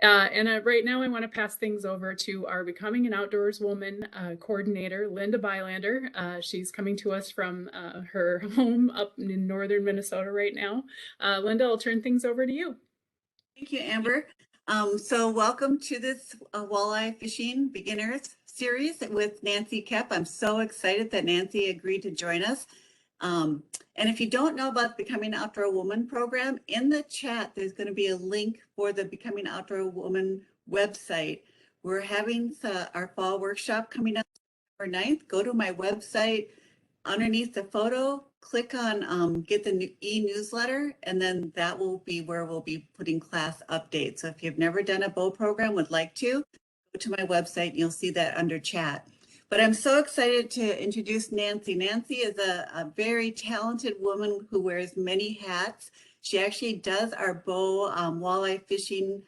Right now I want to pass things over to our Becoming an Outdoors Woman coordinator, Linda Bylander. She's coming to us from her home up in northern Minnesota right now. Linda, I'll turn things over to you. Thank you, Amber. So welcome to this walleye fishing beginners series with Nancy Koep. I'm so excited that Nancy agreed to join us. And if you don't know about the Becoming Outdoor Woman program, in the chat, there's going to be a link for the Becoming Outdoor Woman website. We're having our fall workshop coming up September 9th. Go to my website. Underneath the photo, click on get the e-newsletter, and then that will be where we'll be putting class updates. So if you've never done a bow program, would like to, go to my website and you'll see that under chat. But I'm so excited to introduce Nancy. Nancy is a very talented woman who wears many hats. She actually does our bow walleye fishing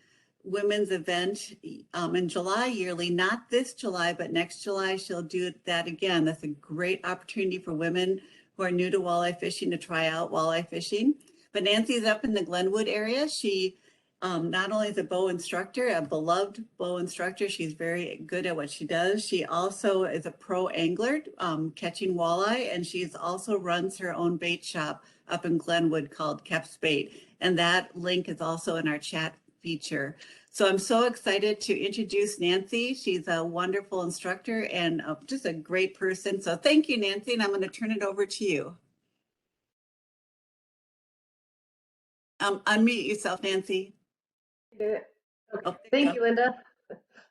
women's event in July yearly, not this July, but next July she'll do that again. That's a great opportunity for women who are new to walleye fishing to try out walleye fishing. But Nancy's up in the Glenwood area. She not only is a bow instructor, a beloved bow instructor, she's very good at what she does. She also is a pro angler catching walleye, and she's also runs her own bait shop up in Glenwood called Koep's Bait. And that link is also in our chat feature. So I'm so excited to introduce Nancy. She's a wonderful instructor and just a great person. So thank you, Nancy, and I'm going to turn it over to you. Unmute yourself, Nancy. Okay. Thank you, Linda.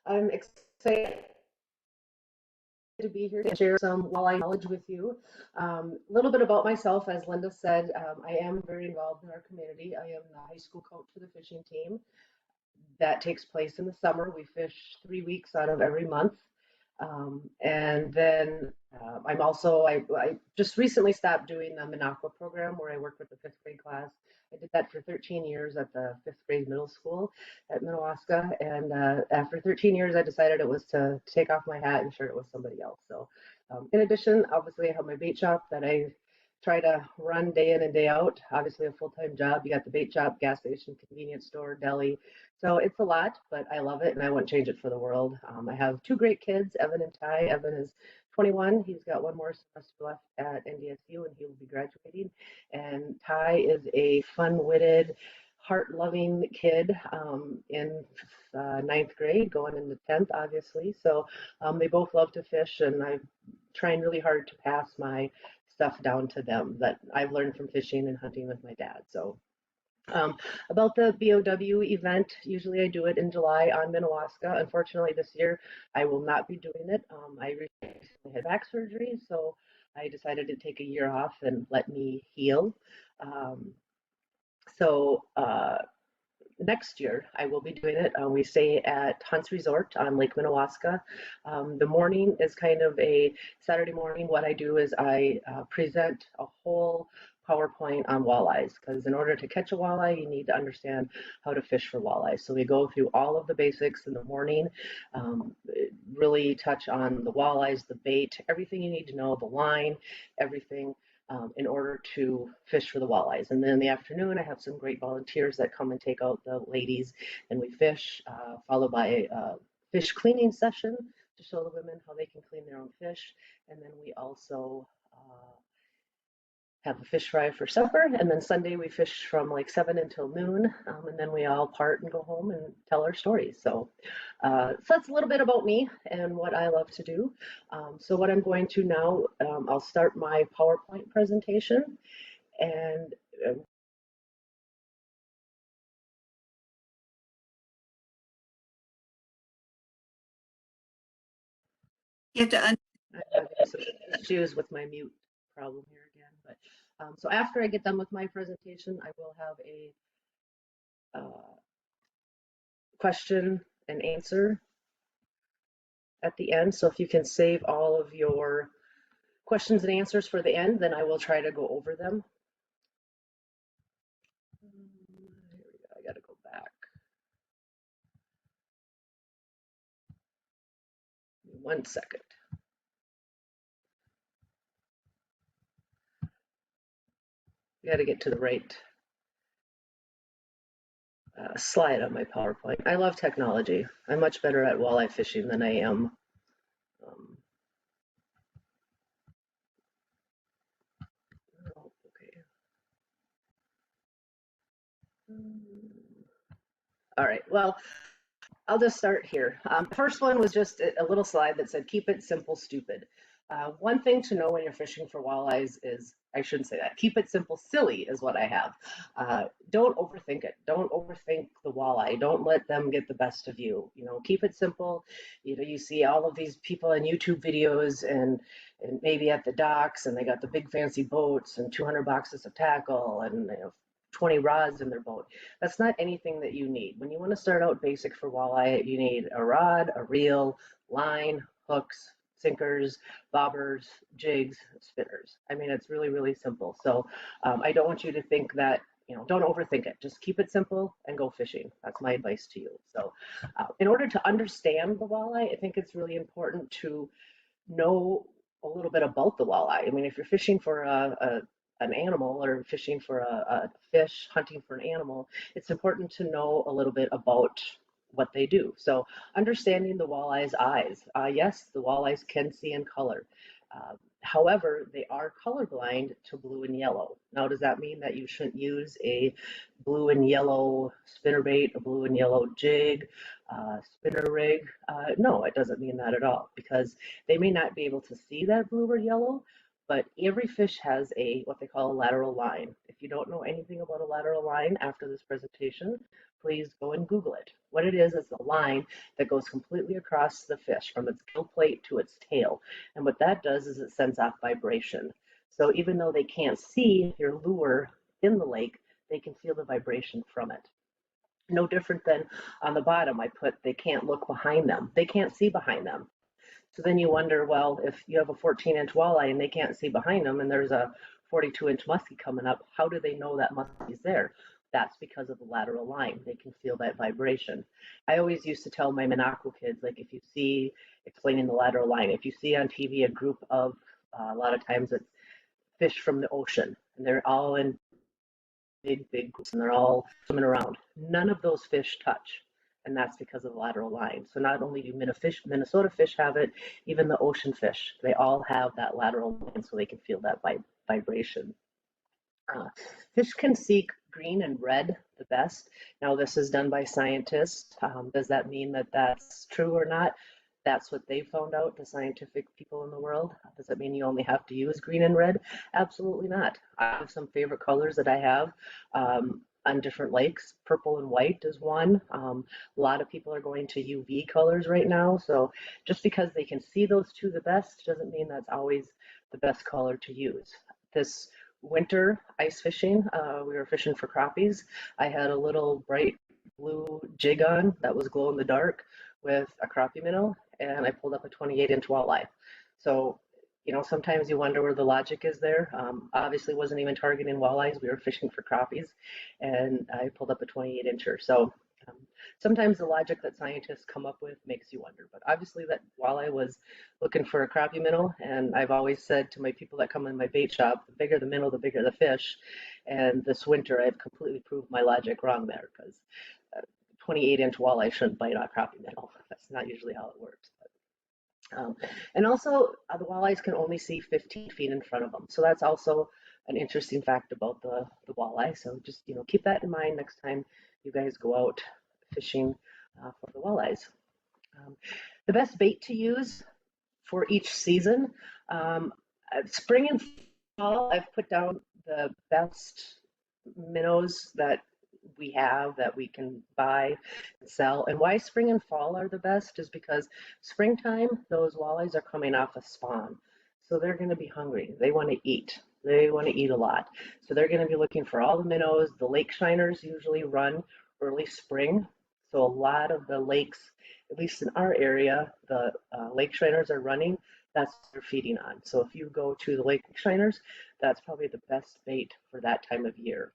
I'm excited to be here to share some walleye knowledge with you. A little bit about myself, as Linda said, I am very involved in our community. I am the high school coach for the fishing team. That takes place in the summer. We fish 3 weeks out of every month. And then I'm also, I just recently stopped doing the Minocqua program where I work with the 5th grade class. I did that for 13 years at the 5th grade middle school at Minnewaska. And after 13 years, I decided it was to take off my hat and share it with somebody else. So in addition, obviously I have my bait shop that I try to run day in and day out. Obviously a full-time job. You got the bait shop, gas station, convenience store, deli. So it's a lot, but I love it and I wouldn't change it for the world. I have 2 great kids, Evan and Ty. Evan is 21. He's got 1 more semester left at NDSU and he will be graduating. And Ty is a fun-witted, heart-loving kid in 9th grade, going into 10th, obviously. So they both love to fish and I'm trying really hard to pass my stuff down to them that I've learned from fishing and hunting with my dad. So about the BOW event, usually I do it in July on Minnewaska. Unfortunately, this year I will not be doing it. I recently had back surgery, so I decided to take a year off and let me heal. Next year I will be doing it. We stay at Hunt's Resort on Lake Minnewaska. The morning is kind of a Saturday morning. What I do is I present a whole PowerPoint on walleyes, because in order to catch a walleye, you need to understand how to fish for walleyes. So we go through all of the basics in the morning, really touch on the walleyes, the bait, everything you need to know, the line, everything. In order to fish for the walleyes. And then in the afternoon, I have some great volunteers that come and take out the ladies and we fish, followed by a fish cleaning session to show the women how they can clean their own fish. And then we also have a fish fry for supper, and then Sunday we fish from like 7 until noon, and then we all part and go home and tell our stories. So that's a little bit about me and what I love to do. So what I'm going to now, I'll start my PowerPoint presentation, and You have to I have some issues with my mute problem here again, but so after I get done with my presentation, I will have a question and answer at the end. So if you can save all of your questions and answers for the end, then I will try to go over them. Here we go. I got to go back. 1 second. We got to get to the right. slide on my PowerPoint. I love technology. I'm much better at walleye fishing than I am. Okay. All right, well, I'll just start here. The first one was just a little slide that said, keep it simple, stupid. One thing to know when you're fishing for walleyes is, I shouldn't say that, keep it simple, silly is what I have. Don't overthink it. Don't overthink the walleye. Don't let them get the best of you. You know, keep it simple. You know, you see all of these people in YouTube videos and maybe at the docks, and they got the big fancy boats and 200 boxes of tackle and 20 rods in their boat. That's not anything that you need. When you want to start out basic for walleye, you need a rod, a reel, line, hooks, sinkers, bobbers, jigs, spinners. I mean, it's really, really simple. So I don't want you to think that, you know, don't overthink it. Just keep it simple and go fishing. That's my advice to you. So in order to understand the walleye, I think it's really important to know a little bit about the walleye. I mean, if you're fishing for an animal or fishing for a fish, hunting for an animal, it's important to know a little bit about what they do. So understanding the walleye's eyes. Yes, the walleyes can see in color. However, they are colorblind to blue and yellow. Now, does that mean that you shouldn't use a blue and yellow spinnerbait, a blue and yellow jig, spinner rig? No, it doesn't mean that at all, because they may not be able to see that blue or yellow, but every fish has what they call a lateral line. If you don't know anything about a lateral line after this presentation, please go and Google it. What it is a line that goes completely across the fish from its gill plate to its tail. And what that does is it sends off vibration. So even though they can't see your lure in the lake, they can feel the vibration from it. No different than on the bottom, I put they can't look behind them. They can't see behind them. So then you wonder, well, if you have a 14-inch walleye and they can't see behind them and there's a 42-inch muskie coming up, how do they know that muskie's there? That's because of the lateral line. They can feel that vibration. I always used to tell my Minocqua kids, like, if you see, explaining the lateral line, if you see on TV a group of, a lot of times it's fish from the ocean, and they're all in big groups and they're all swimming around. None of those fish touch, and that's because of the lateral line. So not only do Minnesota fish have it, even the ocean fish, they all have that lateral line so they can feel that vibration. Fish can see green and red the best. Now, this is done by scientists. Does that mean that that's true or not? That's what they found out, the scientific people in the world. Does that mean you only have to use green and red? Absolutely not. I have some favorite colors that I have on different lakes. Purple and white is one. A lot of people are going to UV colors right now. So just because they can see those two the best doesn't mean that's always the best color to use. This winter ice fishing, we were fishing for crappies. I had a little bright blue jig on that was glow in the dark with a crappie minnow, and I pulled up a 28-inch walleye. So, you know, sometimes you wonder where the logic is there. Obviously wasn't even targeting walleyes. We were fishing for crappies, and I pulled up a 28-incher. So sometimes the logic that scientists come up with makes you wonder, but obviously that walleye was looking for a crappie minnow, and I've always said to my people that come in my bait shop, the bigger the minnow, the bigger the fish. And this winter I've completely proved my logic wrong there, because 28-inch walleye shouldn't bite on a crappie minnow. That's not usually how it works. And also, the walleyes can only see 15 feet in front of them. So that's also an interesting fact about the walleye. So just, you know, keep that in mind next time you guys go out fishing for the walleyes. The best bait to use for each season, spring and fall, I've put down the best minnows that we have that we can buy and sell. And why spring and fall are the best is because springtime, those walleyes are coming off a spawn. So they're going to be hungry. They want to eat. They want to eat a lot. So they're going to be looking for all the minnows. The lake shiners usually run early spring. So a lot of the lakes, at least in our area, the lake shiners are running. That's what they're feeding on. So if you go to the lake shiners, that's probably the best bait for that time of year.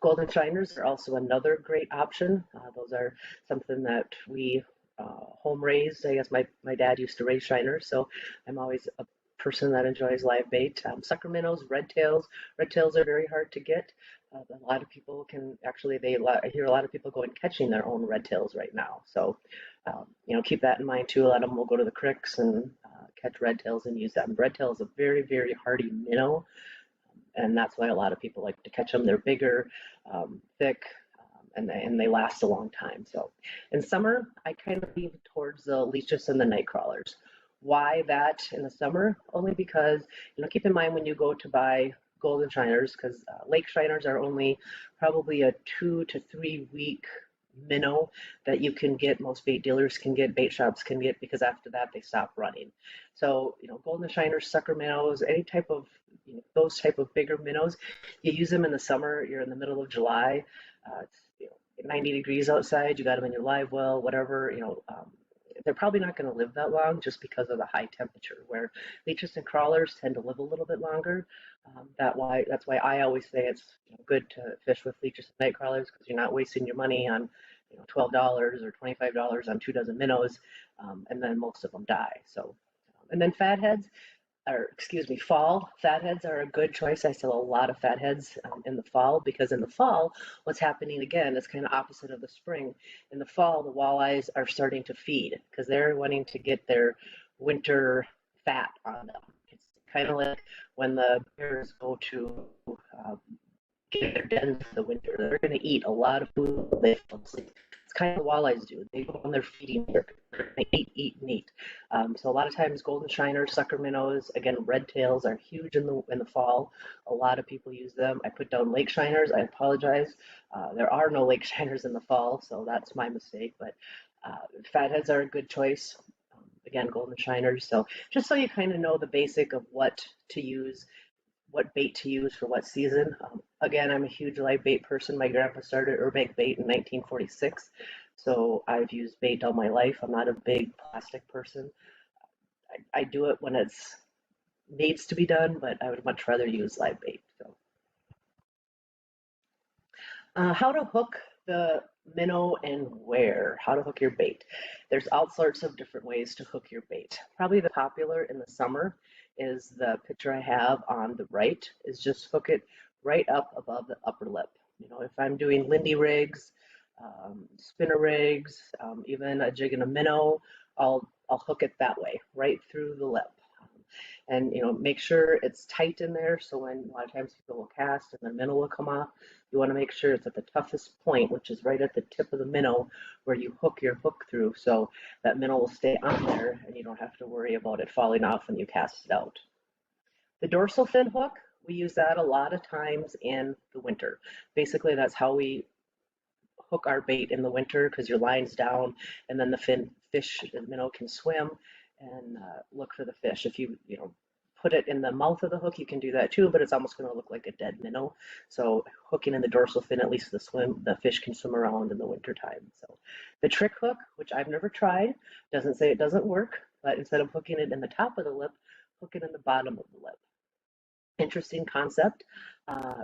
Golden shiners are also another great option. Those are something that we home raised. I guess my dad used to raise shiners, so I'm always a person that enjoys live bait. Sucker minnows, red tails. Red tails are very hard to get. A lot of people can actually, I hear a lot of people going catching their own red tails right now. So, keep that in mind too. A lot of them will go to the creeks and catch red tails and use them. Red tail is a very, very hardy minnow, and that's why a lot of people like to catch them. They're bigger, thick, and they last a long time. So in summer, I kind of lean towards the leeches and the night crawlers. Why that in the summer? Only because, keep in mind when you go to buy golden shiners, because lake shiners are only probably a 2 to 3 week minnow that you can get, most bait dealers can get, bait shops can get, because after that they stop running. So, golden shiners, sucker minnows, any type of, those type of bigger minnows, you use them in the summer. You're in the middle of July, it's 90 degrees outside, you got them in your live well, whatever, they're probably not going to live that long just because of the high temperature, where leeches and crawlers tend to live a little bit longer. That's why I always say it's good to fish with leeches and night crawlers, because you're not wasting your money on $12 or $25 on 2 dozen minnows, and then most of them die. So, and then fatheads, or excuse me, fall fatheads are a good choice. I sell a lot of fatheads in the fall, because in the fall, what's happening again is kind of opposite of the spring. In the fall, the walleyes are starting to feed because they're wanting to get their winter fat on them. It's kind of like when the bears go to get their dens for the winter. They're going to eat a lot of food. They fall asleep. It's kind of what walleyes do. They go on their feeding circuit. They eat, and eat. So a lot of times, golden shiners, sucker minnows, again, red tails are huge in the fall. A lot of people use them. I put down lake shiners. I apologize. There are no lake shiners in the fall, so that's my mistake. But fatheads are a good choice. Again, golden shiners. So just so you kind of know the basic of what to use, what bait to use for what season. Again, I'm a huge live bait person. My grandpa started Urbank Bait in 1946, so I've used bait all my life. I'm not a big plastic person. I do it when it's needs to be done, but I would much rather use live bait. So, how to hook the minnow and where? How to hook your bait? There's all sorts of different ways to hook your bait. Probably the popular in the summer is the picture I have on the right, is just hook it right up above the upper lip. If I'm doing Lindy rigs, spinner rigs, even a jig and a minnow, I'll hook it that way, right through the lip. And make sure it's tight in there, so when a lot of times people will cast and the minnow will come off, you want to make sure it's at the toughest point, which is right at the tip of the minnow where you hook your hook through, so that minnow will stay on there and you don't have to worry about it falling off when you cast it out. The dorsal fin hook, we use that a lot of times in the winter. Basically, that's how we hook our bait in the winter, because your line's down and then the minnow can swim and look for the fish. If you put it in the mouth of the hook, you can do that too, but it's almost going to look like a dead minnow. So hooking in the dorsal fin, at least the fish can swim around in the winter time. So the trick hook, which I've never tried, doesn't say it doesn't work, but instead of hooking it in the top of the lip, hook it in the bottom of the lip. Interesting concept.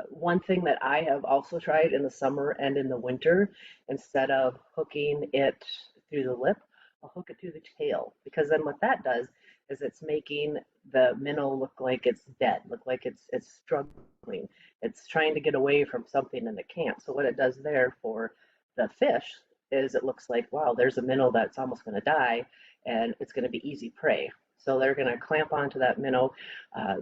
One thing that I have also tried in the summer and in the winter, instead of hooking it through the lip, I'll hook it through the tail, because then what that does is it's making the minnow look like it's dead, look like it's struggling. It's trying to get away from something and it can't. So what it does there for the fish is it looks like, wow, there's a minnow that's almost going to die and it's going to be easy prey. So they're going to clamp onto that minnow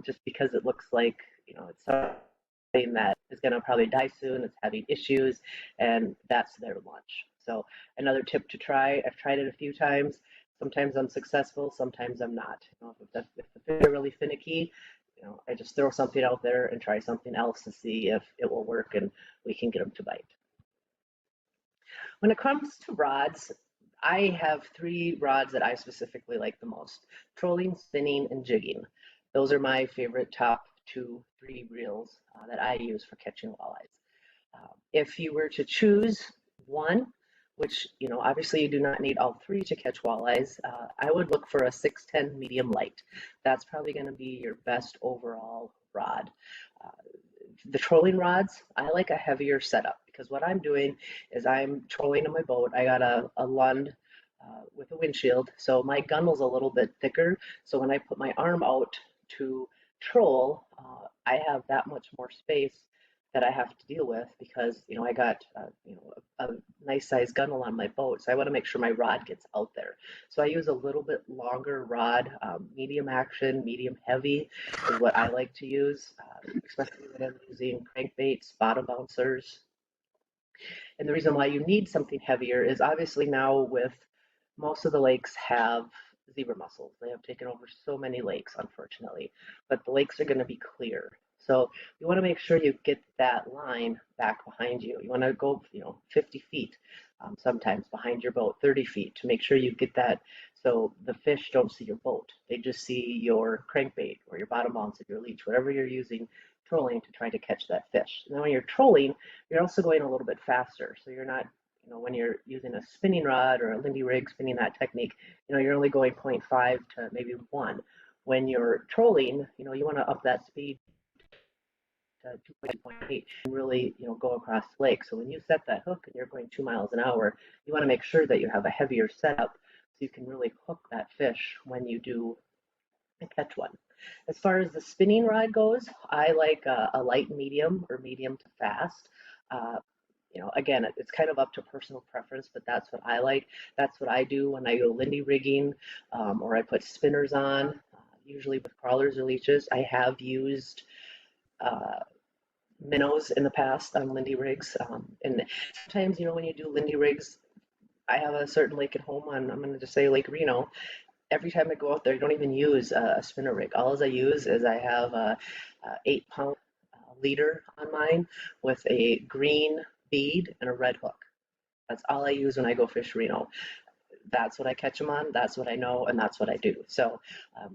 just because it looks like, it's something that is going to probably die soon, it's having issues, and that's their lunch. So another tip to try, I've tried it a few times. Sometimes I'm successful, sometimes I'm not. If the fish are really finicky, I just throw something out there and try something else to see if it will work and we can get them to bite. When it comes to rods, I have 3 rods that I specifically like the most: trolling, spinning, and jigging. Those are my favorite top 2, 3 reels that I use for catching walleyes. If you were to choose one, which, obviously you do not need all 3 to catch walleyes, I would look for a 610 medium light. That's probably going to be your best overall rod. The trolling rods, I like a heavier setup, because what I'm doing is I'm trolling in my boat. I got a Lund with a windshield, so my gunnel's a little bit thicker. So when I put my arm out to troll, I have that much more space that I have to deal with because, I got, a nice size gunnel on my boat. So I want to make sure my rod gets out there. So I use a little bit longer rod, medium action, medium heavy is what I like to use, especially when I'm using crankbaits, bottom bouncers. And the reason why you need something heavier is obviously now with most of the lakes have zebra mussels. They have taken over so many lakes, unfortunately, but the lakes are going to be clear. So you want to make sure you get that line back behind you. You want to go, 50 feet, sometimes behind your boat, 30 feet to make sure you get that. So the fish don't see your boat. They just see your crankbait or your bottom bounce or your leech, whatever you're using trolling to try to catch that fish. And then when you're trolling, you're also going a little bit faster. So you're not, when you're using a spinning rod or a Lindy rig spinning that technique, you're only going 0.5 to maybe 1. When you're trolling, you want to up that speed to 2.8 and really, go across the lake. So when you set that hook and you're going 2 miles an hour, you want to make sure that you have a heavier setup so you can really hook that fish when you do catch one. As far as the spinning rod goes, I like a light medium or medium to fast. Uh, again, it's kind of up to personal preference, but that's what I like. That's what I do when I go Lindy rigging, or I put spinners on, usually with crawlers or leeches. I have used uh, minnows in the past on Lindy rigs. And sometimes, when you do Lindy rigs, I have a certain lake at home on, I'm going to just say Lake Reno. Every time I go out there, I don't even use a spinner rig. All I use is I have a 8-pound leader on mine with a green bead and a red hook. That's all I use when I go fish Reno. That's what I catch them on. That's what I know, and that's what I do. So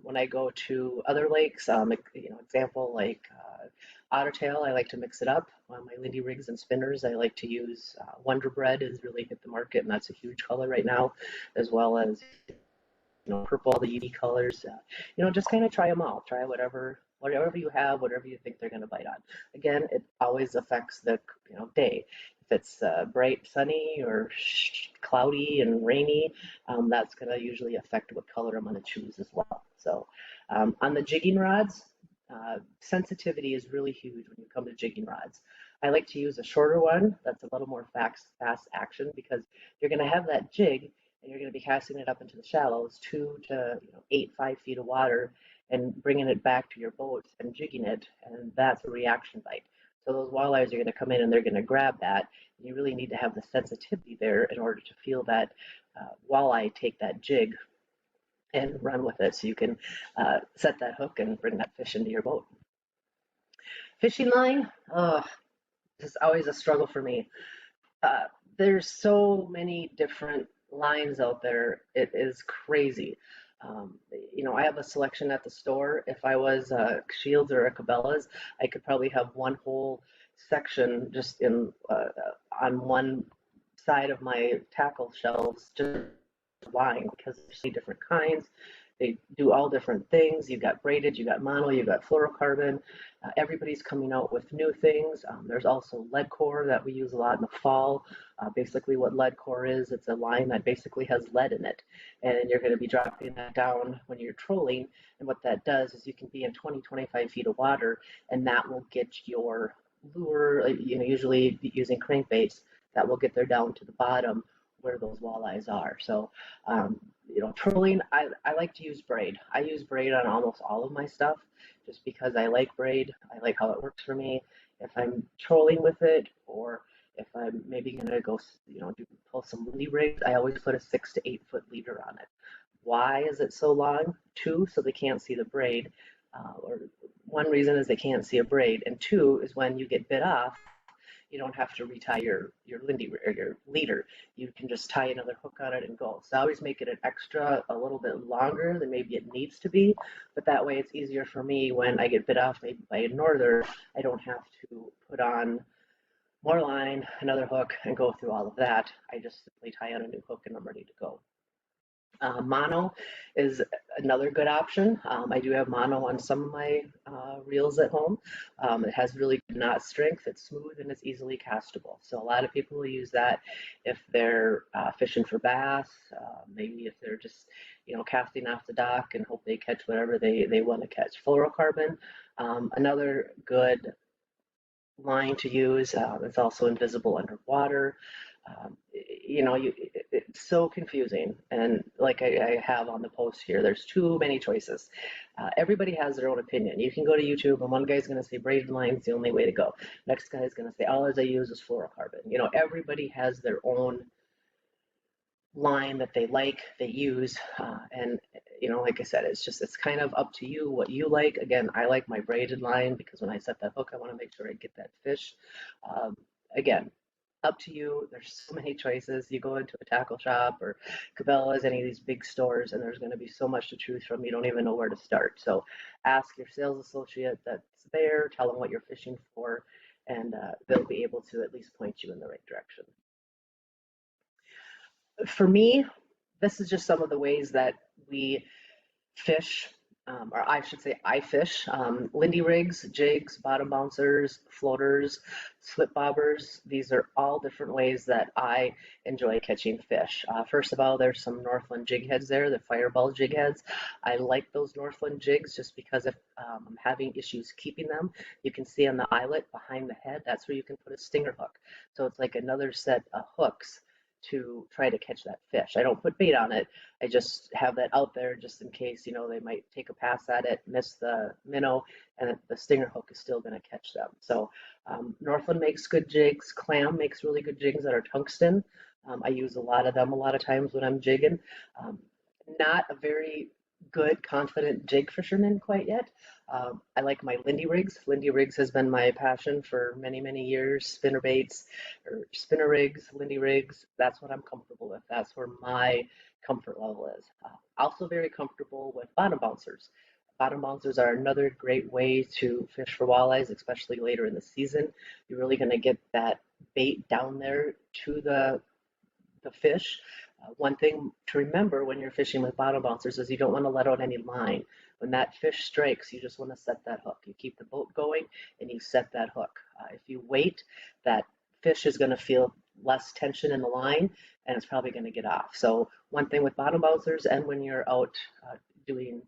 when I go to other lakes, example like Ottertail, I like to mix it up. On my Lindy rigs and spinners, I like to use Wonder Bread has really hit the market, and that's a huge color right now, as well as purple, the UV colors. Just kind of try them all. Try whatever you have, whatever you think they're going to bite on. Again, it always affects the day. If it's bright, sunny, or cloudy and rainy, that's going to usually affect what color I'm going to choose as well. So on the jigging rods, sensitivity is really huge when you come to jigging rods. I like to use a shorter one that's a little more fast action because you're going to have that jig and you're going to be casting it up into the shallows, 2 to 5 feet of water, and bringing it back to your boat and jigging it, and that's a reaction bite. So those walleyes are going to come in and they're going to grab that. And you really need to have the sensitivity there in order to feel that walleye take that jig and run with it so you can set that hook and bring that fish into your boat. Fishing line, is always a struggle for me. There's so many different lines out there. It is crazy. I have a selection at the store. If I was Shields or a Cabela's, I could probably have one whole section just in on one side of my tackle shelves, just line because there's so many different kinds. They do all different things. You've got braided, you've got mono, you've got fluorocarbon. Everybody's coming out with new things. There's also Leadcore that we use a lot in the fall. Basically what Leadcore is, it's a line that basically has lead in it. And you're going to be dropping that down when you're trolling. And what that does is you can be in 20, 25 feet of water, and that will get your lure, usually using crankbaits, that will get there down to the bottom where those walleyes are. So trolling, I like to use braid. I use braid on almost all of my stuff just because I like braid. I like how it works for me. If I'm trolling with it, or if I'm maybe gonna go, pull some Lindy rigs, I always put a 6 to 8 foot leader on it. Why is it so long? 2, so they can't see the braid. Or one reason is they can't see a braid, and 2 is when you get bit off, you don't have to retie your Lindy or your leader. You can just tie another hook on it and go. So I always make it an extra a little bit longer than maybe it needs to be, but that way it's easier for me when I get bit off maybe by a norther. I don't have to put on more line, another hook, and go through all of that. I just simply tie on a new hook and I'm ready to go. Mono is another good option. I do have mono on some of my reels at home. It has really good knot strength, it's smooth, and it's easily castable. So a lot of people will use that if they're fishing for bass, maybe if they're just casting off the dock and hope they catch whatever they want to catch. Fluorocarbon, another good line to use. It's also invisible underwater. It's so confusing. And like I have on the post here, there's too many choices. Everybody has their own opinion. You can go to YouTube and one guy's going to say braided line's the only way to go. Next guy's going to say all I use is fluorocarbon. Everybody has their own line that they like, they use, and like I said, it's kind of up to you what you like. Again, I like my braided line because when I set that hook, I want to make sure I get that fish. Again, up to you. There's so many choices. You go into a tackle shop or Cabela's, any of these big stores, and there's going to be so much to choose from. You don't even know where to start. So ask your sales associate that's there, tell them what you're fishing for, and they'll be able to at least point you in the right direction. For me, this is just some of the ways that we fish, or I should say I fish. Lindy rigs, jigs, bottom bouncers, floaters, slip bobbers. These are all different ways that I enjoy catching fish. First of all, there's some Northland jig heads there, the fireball jig heads. I like those Northland jigs just because if I'm having issues keeping them, you can see on the eyelet behind the head, that's where you can put a stinger hook. So it's like another set of hooks to try to catch that fish. I don't put bait on it. I just have that out there just in case, they might take a pass at it, miss the minnow, and the stinger hook is still going to catch them. So Northland makes good jigs. Clam makes really good jigs that are tungsten. I use a lot of them a lot of times when I'm jigging. Not a very good, confident jig fisherman quite yet. I like my Lindy rigs. Lindy rigs has been my passion for many, many years. Spinner baits or spinner rigs, Lindy rigs, that's what I'm comfortable with. That's where my comfort level is. Also very comfortable with bottom bouncers. Bottom bouncers are another great way to fish for walleyes, especially later in the season. You're really going to get that bait down there to the fish. One thing to remember when you're fishing with bottom bouncers is you don't want to let out any line. When that fish strikes, you just want to set that hook. You keep the boat going and you set that hook. If you wait, that fish is going to feel less tension in the line and it's probably going to get off. So one thing with bottom bouncers and when you're out doing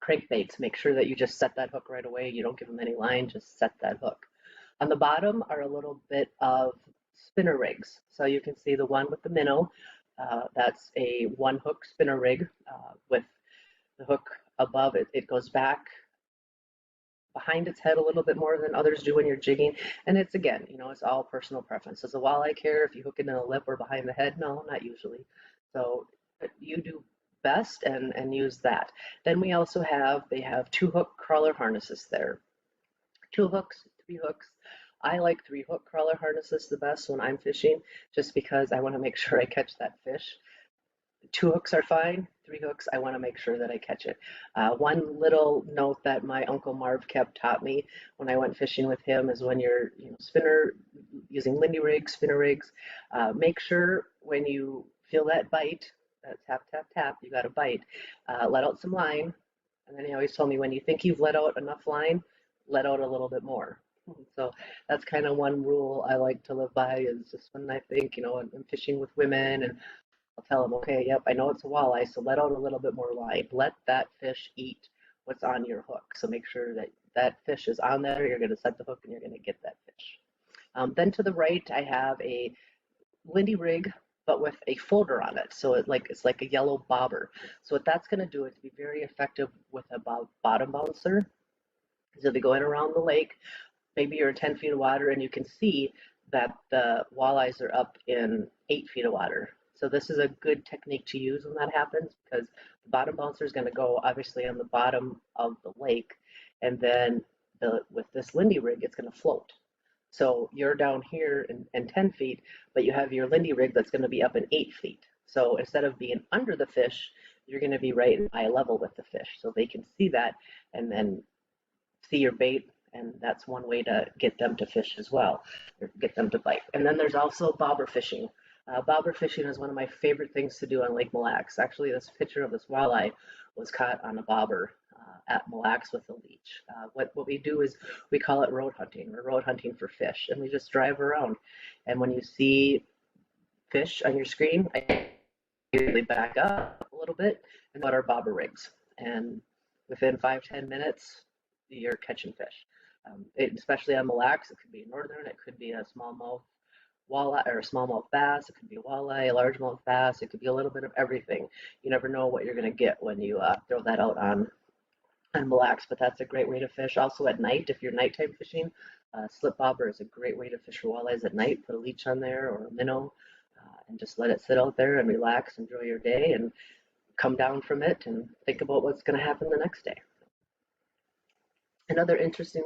crankbaits, make sure that you just set that hook right away. You don't give them any line, just set that hook. On the bottom are a little bit of spinner rigs. So you can see the one with the minnow. That's a one hook spinner rig with the hook above it. It goes back behind its head a little bit more than others do when you're jigging. And it's again, it's all personal preference. Does a walleye care if you hook it in the lip or behind the head? No, not usually. So you do best and use that. Then we also they have 2-hook crawler harnesses there. 2 hooks, 3 hooks. I like 3-hook crawler harnesses the best when I'm fishing, just because I want to make sure I catch that fish. 2 hooks are fine, 3 hooks, I want to make sure that I catch it. One little note that my Uncle Marv Koep taught me when I went fishing with him is when you're using Lindy rigs, spinner rigs, make sure when you feel that bite, that tap, tap, tap, you got a bite, let out some line. And then he always told me when you think you've let out enough line, let out a little bit more. So that's kind of one rule I like to live by is just when I think, I'm fishing with women and I'll tell them, okay, yep, I know it's a walleye, so let out a little bit more line. Let that fish eat what's on your hook. So make sure that that fish is on there. You're going to set the hook and you're going to get that fish. Then to the right, I have a Lindy rig, but with a folder on it. So it's like a yellow bobber. So what that's going to do is be very effective with a bottom bouncer. So they go in around the lake, maybe you're in 10 feet of water and you can see that the walleyes are up in 8 feet of water. So this is a good technique to use when that happens because the bottom bouncer is going to go obviously on the bottom of the lake. And then with this Lindy rig, it's going to float. So you're down here in 10 feet, but you have your Lindy rig that's going to be up in 8 feet. So instead of being under the fish, you're going to be right in eye level with the fish. So they can see that and then see your bait, and that's one way to get them to fish as well, or get them to bite. And then there's also bobber fishing. Bobber fishing is one of my favorite things to do on Lake Mille Lacs. Actually, this picture of this walleye was caught on a bobber at Mille Lacs with a leech. What we do is we call it road hunting. We're road hunting for fish, and we just drive around. And when you see fish on your screen, I usually back up a little bit and put our bobber rigs. And within 5-10 minutes, you're catching fish. Especially on Mille Lacs, it could be a northern, it could be a smallmouth walleye or a smallmouth bass, it could be a walleye, a largemouth bass, it could be a little bit of everything. You never know what you're going to get when you throw that out on Mille Lacs, but that's a great way to fish. Also at night, if you're nighttime fishing, slip bobber is a great way to fish for walleyes at night. Put a leech on there or a minnow and just let it sit out there and relax, enjoy your day, and come down from it and think about what's going to happen the next day. Another interesting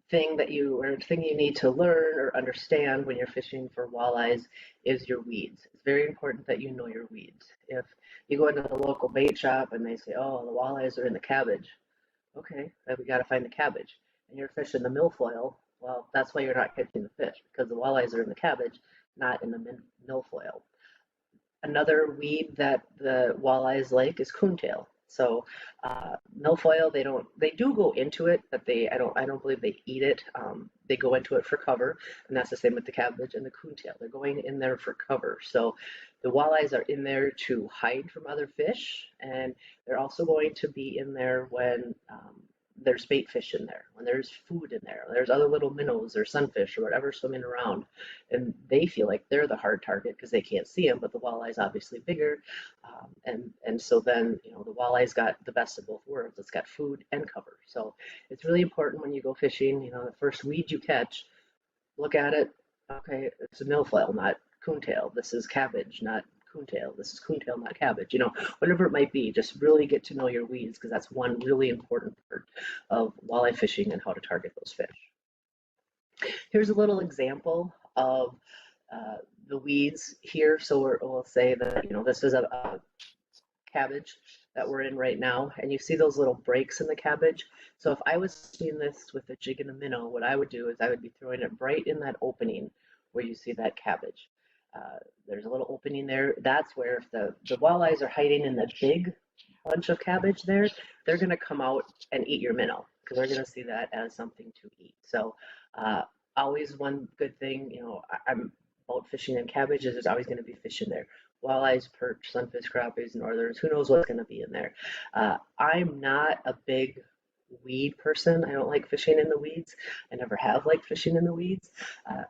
thing you need to learn or understand when you're fishing for walleyes is your weeds. It's very important that you know your weeds. If you go into the local bait shop and they say, oh, the walleyes are in the cabbage, okay, then we got to find the cabbage. And you're fishing the milfoil, well, that's why you're not catching the fish, because the walleyes are in the cabbage, not in the milfoil. Another weed that the walleyes like is coontail. So milfoil, they do go into it, but I don't believe they eat it. They go into it for cover, and that's the same with the cabbage and the coontail. They're going in there for cover. So the walleyes are in there to hide from other fish, and they're also going to be in there when there's bait fish in there, when there's food in there, there's other little minnows or sunfish or whatever swimming around, and they feel like they're the hard target because they can't see them, but the walleye's obviously bigger, and so then the walleye's got the best of both worlds. It's got food and cover, so it's really important when you go fishing. The first weed you catch, look at it. Okay, it's a milfoil, not coontail. This is cabbage, not coontail. This is coontail, not cabbage. Whatever it might be, just really get to know your weeds, because that's one really important part of walleye fishing and how to target those fish. Here's a little example of the weeds here. So we'll say that this is a cabbage that we're in right now, and you see those little breaks in the cabbage. So if I was seeing this with a jig and a minnow, what I would do is I would be throwing it right in that opening where you see that cabbage. There's a little opening there. That's where if the walleyes are hiding in the big bunch of cabbage there, they're going to come out and eat your minnow, because they're going to see that as something to eat. So always one good thing, I'm about fishing in cabbage is there's always going to be fish in there. Walleyes, perch, sunfish, crappies, northerns, who knows what's going to be in there. I'm not a big weed person. I don't like fishing in the weeds. I never have liked fishing in the weeds.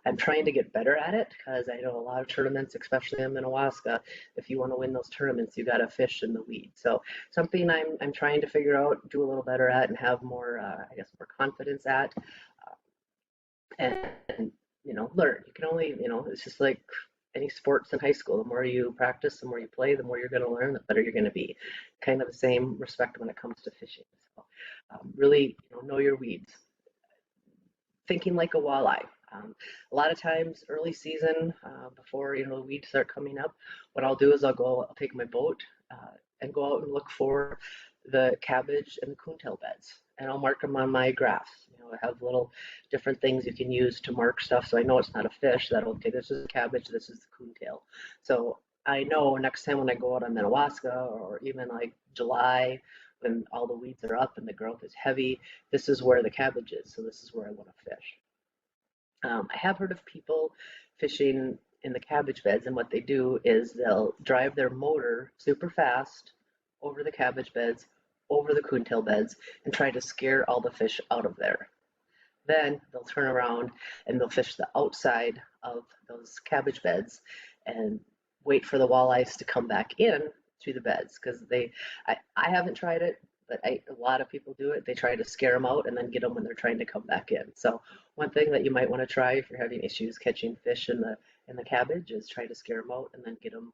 I'm trying to get better at it, because I know a lot of tournaments, especially in Minnewaska, if you want to win those tournaments, you got to fish in the weeds. So something I'm trying to figure out, do a little better at, and have more, more confidence at, and learn. You can only, it's just like any sports in high school. The more you practice, the more you play, the more you're going to learn, the better you're going to be. Kind of the same respect when it comes to fishing. So really, know your weeds. Thinking like a walleye. A lot of times, early season, before the weeds start coming up, what I'll do is I'll take my boat and go out and look for the cabbage and the coontail beds, and I'll mark them on my graphs. I have little different things you can use to mark stuff, so I know it's not a fish. Okay, this is cabbage, this is the coontail. So I know next time when I go out on Minnewaska, or even like July, when all the weeds are up and the growth is heavy, this is where the cabbage is, so this is where I want to fish. I have heard of people fishing in the cabbage beds, and what they do is they'll drive their motor super fast over the cabbage beds, over the coontail beds, and try to scare all the fish out of there. Then they'll turn around and they'll fish the outside of those cabbage beds and wait for the walleyes to come back in through the beds, because I haven't tried it, but a lot of people do it. They try to scare them out and then get them when they're trying to come back in. So one thing that you might want to try if you're having issues catching fish in the cabbage is try to scare them out and then get them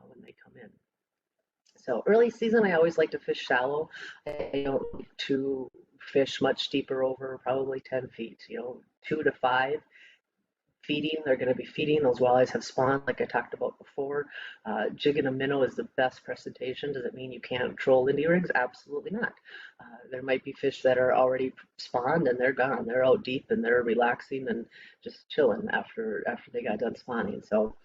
when they come in. So early season, I always like to fish shallow. I don't like to fish much deeper, over probably 10 feet, 2 to 5. Feeding, they're going to be feeding. Those walleyes have spawned, like I talked about before. Jigging a minnow is the best presentation. Does it mean you can't troll Lindy rigs? Absolutely not. There might be fish that are already spawned and they're gone. They're out deep and they're relaxing and just chilling after they got done spawning. So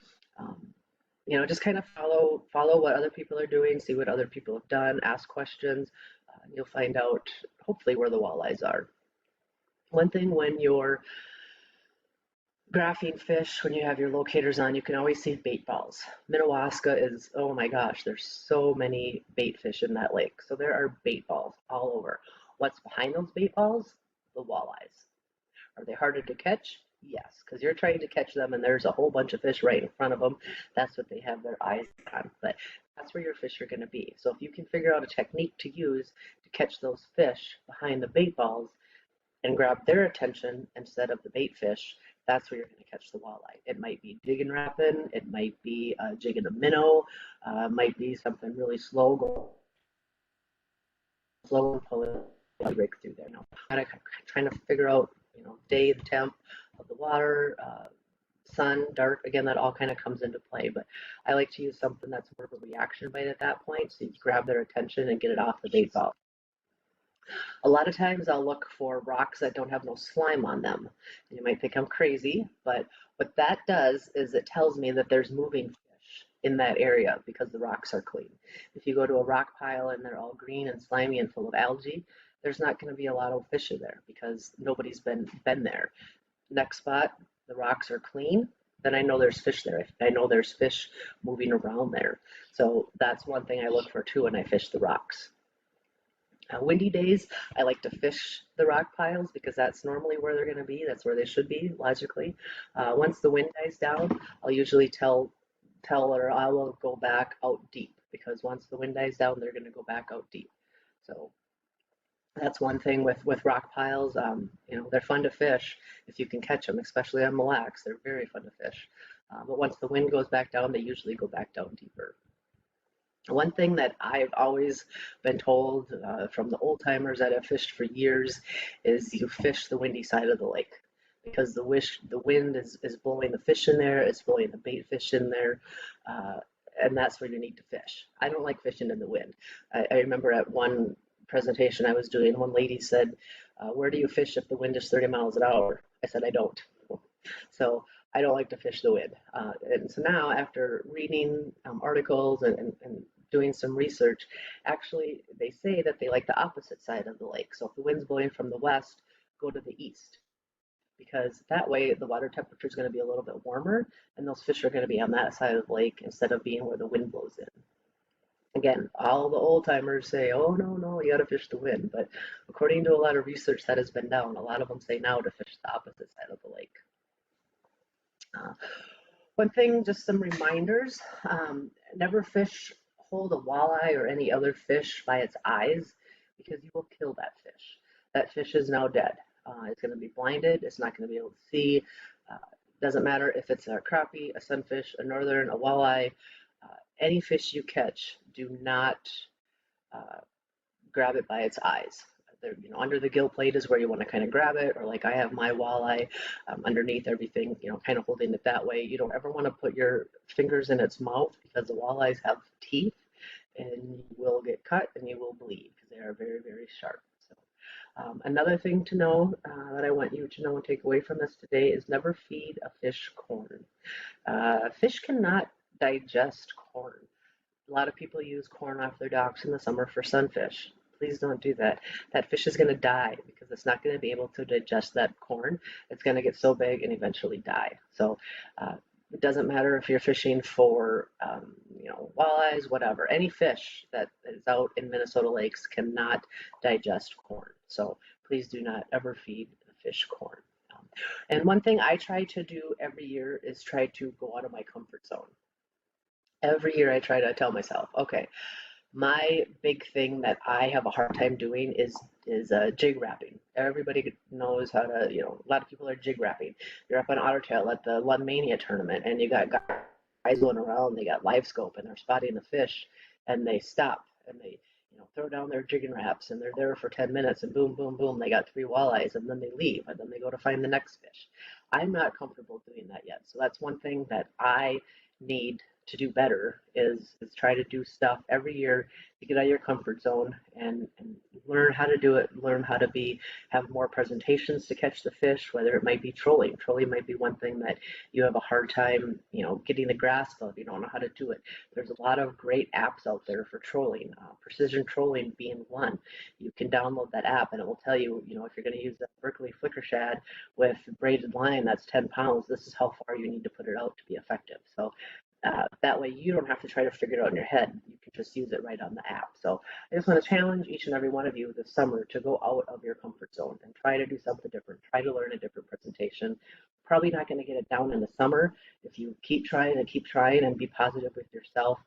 just kind of follow what other people are doing, see what other people have done, ask questions. You'll find out hopefully where the walleyes are. One thing when you're graphing fish, when you have your locators on, you can always see bait balls. Minnewaska is, oh my gosh, there's so many bait fish in that lake. So there are bait balls all over. What's behind those bait balls? The walleyes. Are they harder to catch? Yes, because you're trying to catch them and there's a whole bunch of fish right in front of them. That's what they have their eyes on. But that's where your fish are going to be. So if you can figure out a technique to use to catch those fish behind the bait balls and grab their attention instead of the bait fish, that's where you're going to catch the walleye. It might be jigging rapping, it might be jigging a minnow, might be something really slow, slow and pull it break through there. Now, kind of trying to figure out, day, the temp of the water, sun, dark. Again, that all kind of comes into play. But I like to use something that's more of a reaction bite at that point, so you grab their attention and get it off the bait ball. A lot of times I'll look for rocks that don't have no slime on them. You might think I'm crazy, but what that does is it tells me that there's moving fish in that area because the rocks are clean. If you go to a rock pile and they're all green and slimy and full of algae, there's not going to be a lot of fish in there because nobody's been there. Next spot, the rocks are clean, then I know there's fish there. I know there's fish moving around there. So that's one thing I look for too when I fish the rocks. Windy days, I like to fish the rock piles because that's normally where they're going to be. That's where they should be, logically. Once the wind dies down, I'll usually tell her I will go back out deep because once the wind dies down, they're going to go back out deep. So that's one thing with rock piles. They're fun to fish if you can catch them, especially on Mille Lacs. They're very fun to fish. But once the wind goes back down, they usually go back down deeper. One thing that I've always been told from the old timers that have fished for years is you fish the windy side of the lake because the wind is blowing the fish in there, it's blowing the bait fish in there, and that's where you need to fish. I don't like fishing in the wind. I remember at one presentation I was doing, one lady said, where do you fish if the wind is 30 miles an hour? I said, I don't. So I don't like to fish the wind. And so now after reading articles and doing some research, actually they say that they like the opposite side of the lake. So if the wind's blowing from the west, go to the east, because that way the water temperature is going to be a little bit warmer and those fish are going to be on that side of the lake instead of being where the wind blows in. Again, all the old timers say, oh, no, you got to fish the wind. But according to a lot of research that has been done, a lot of them say now to fish the opposite side of the lake. One thing, just some reminders, never hold a walleye or any other fish by its eyes because you will kill that fish. That fish is now dead. It's going to be blinded. It's not going to be able to see. Doesn't matter if it's a crappie, a sunfish, a northern, a walleye, any fish you catch, do not grab it by its eyes. Under the gill plate is where you want to kind of grab it, or like I have my walleye underneath everything, kind of holding it that way. You don't ever want to put your fingers in its mouth because the walleyes have teeth and you will get cut and you will bleed because they are very, very sharp. So another thing to know that I want you to know and take away from this today is never feed a fish corn. Fish cannot digest corn. A lot of people use corn off their docks in the summer for sunfish. Please don't do that. That fish is going to die because it's not going to be able to digest that corn. It's going to get so big and eventually die. So it doesn't matter if you're fishing for, walleyes, whatever. Any fish that is out in Minnesota lakes cannot digest corn. So please do not ever feed the fish corn. And one thing I try to do every year is try to go out of my comfort zone. Every year I try to tell myself, okay, my big thing that I have a hard time doing is jig wrapping. Everybody knows how to, a lot of people are jig wrapping. You're up on Ottertail at the Mania tournament and you got guys going around, they got live scope and they're spotting the fish and they stop and they, throw down their jigging wraps and they're there for 10 minutes and boom, boom, boom, they got 3 walleyes and then they leave and then they go to find the next fish. I'm not comfortable doing that yet. So that's one thing that I need to do better is try to do stuff every year to get out of your comfort zone and learn how to do it, learn how to have more presentations to catch the fish, whether it might be trolling. Trolling might be one thing that you have a hard time, getting the grasp of. You don't know how to do it. There's a lot of great apps out there for trolling, precision trolling being one. You can download that app and it will tell you, if you're going to use a Berkeley flicker shad with braided line that's 10 pounds, this is how far you need to put it out to be effective. So that way you don't have to try to figure it out in your head. You can just use it right on the app. So I just want to challenge each and every one of you this summer to go out of your comfort zone and try to do something different, try to learn a different presentation. Probably not going to get it down in the summer. If you keep trying and be positive with yourself,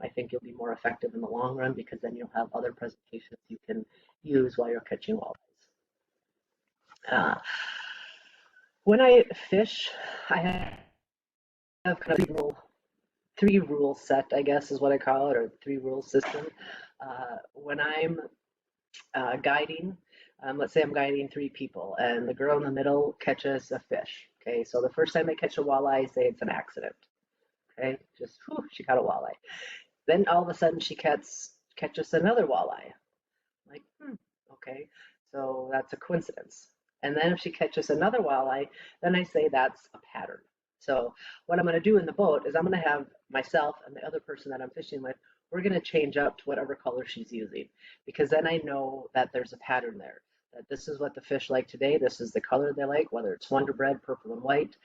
I think you'll be more effective in the long run, because then you'll have other presentations you can use while you're catching walleyes. When I fish, I have kind of three rule set, I guess is what I call it, or three rule system. When I'm guiding, let's say I'm guiding three people, and the girl in the middle catches a fish. Okay, so the first time they catch a walleye, say it's an accident. Okay, just whew, she caught a walleye. Then all of a sudden she catches another walleye. Like, okay, so that's a coincidence. And then if she catches another walleye, then I say that's a pattern. So what I'm going to do in the boat is I'm going to have myself and the other person that I'm fishing with, we're going to change up to whatever color she's using, because then I know that there's a pattern there, that this is what the fish like today. This is the color they like, whether it's Wonder Bread, purple and white,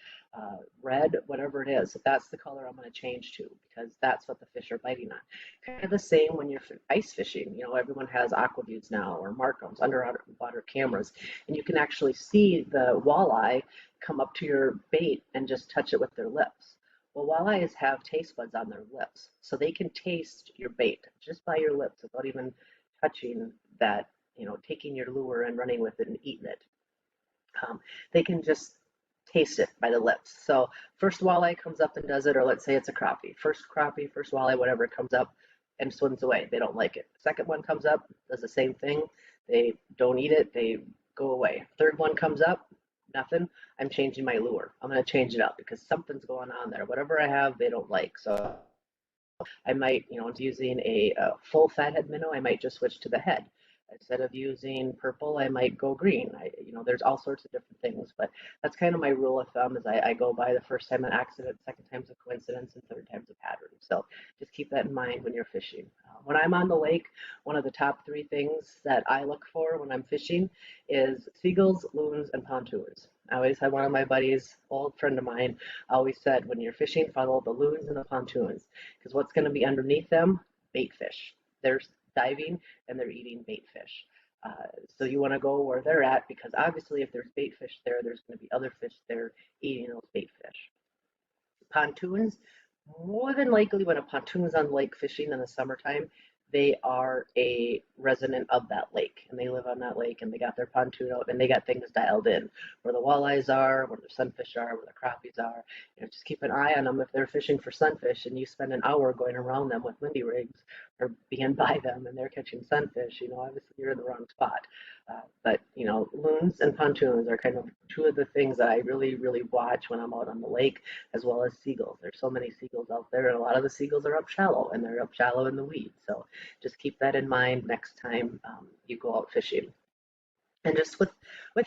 red, whatever it is. If that's the color I'm going to change to, because that's what the fish are biting on. Kind of the same when you're ice fishing. You know, everyone has aquaviews now, or Marcoms, underwater cameras, and you can actually see the walleye come up to your bait and just touch it with their lips. Well, walleyes have taste buds on their lips, so they can taste your bait just by your lips without even touching that, you know, taking your lure and running with it and eating it. They can just taste it by the lips. So first walleye comes up and does it, or let's say it's a crappie. First crappie, first walleye, whatever, comes up and swims away. They don't like it. Second one comes up, does the same thing. They don't eat it, they go away. Third one comes up, nothing. I'm changing my lure. I'm going to change it up because something's going on there. Whatever I have, they don't like. So I might, you know, using a full fathead minnow, I might just switch to the head. Instead of using purple, I might go green. You know, there's all sorts of different things, but that's kind of my rule of thumb, is I go by the first time an accident, second time's a coincidence, and third time's a pattern. So just keep that in mind when you're fishing. When I'm on the lake, one of the top three things that I look for when I'm fishing is seagulls, loons, and pontoons. I always had one of my buddies, old friend of mine, always said, when you're fishing, follow the loons and the pontoons, because what's going to be underneath them? Bait fish. They're diving and they're eating bait fish. So you want to go where they're at, because obviously if there's bait fish there, there's going to be other fish there eating those bait fish. Pontoons, more than likely when a pontoon is on the lake fishing in the summertime, they are a resident of that lake, and they live on that lake, and they got their pontoon out, and they got things dialed in, where the walleyes are, where the sunfish are, where the crappies are. You know, just keep an eye on them. If they're fishing for sunfish and you spend an hour going around them with windy rigs or being by them and they're catching sunfish, you know, obviously you're in the wrong spot. But you know, loons and pontoons are kind of two of the things that I really, really watch when I'm out on the lake, as well as seagulls. There's so many seagulls out there, and a lot of the seagulls are up shallow, and they're up shallow in the weeds. So just keep that in mind next time you go out fishing. And just with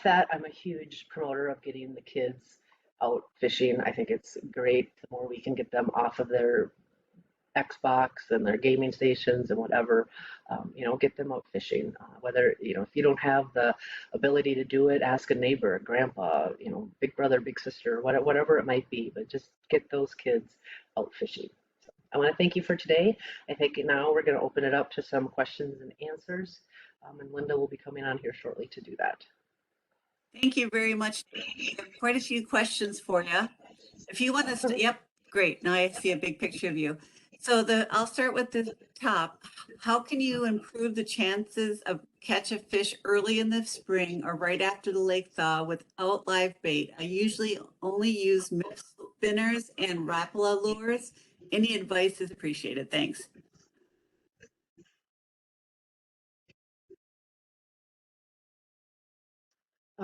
that, I'm a huge promoter of getting the kids out fishing. I think it's great. The more we can get them off of their Xbox and their gaming stations and whatever, you know, get them out fishing. Whether, you know, if you don't have the ability to do it, ask a neighbor, a grandpa, you know, big brother, big sister, whatever it might be, but just get those kids out fishing. So I want to thank you for today. I think now we're going to open it up to some questions and answers, and Linda will be coming on here shortly to do that. Thank you very much. We have quite a few questions for you. If you want to, yep, great. Now I see a big picture of you. So I'll start with the top. How can you improve the chances of catch a fish early in the spring or right after the lake thaw without live bait? I usually only use mist spinners and Rapala lures. Any advice is appreciated. Thanks.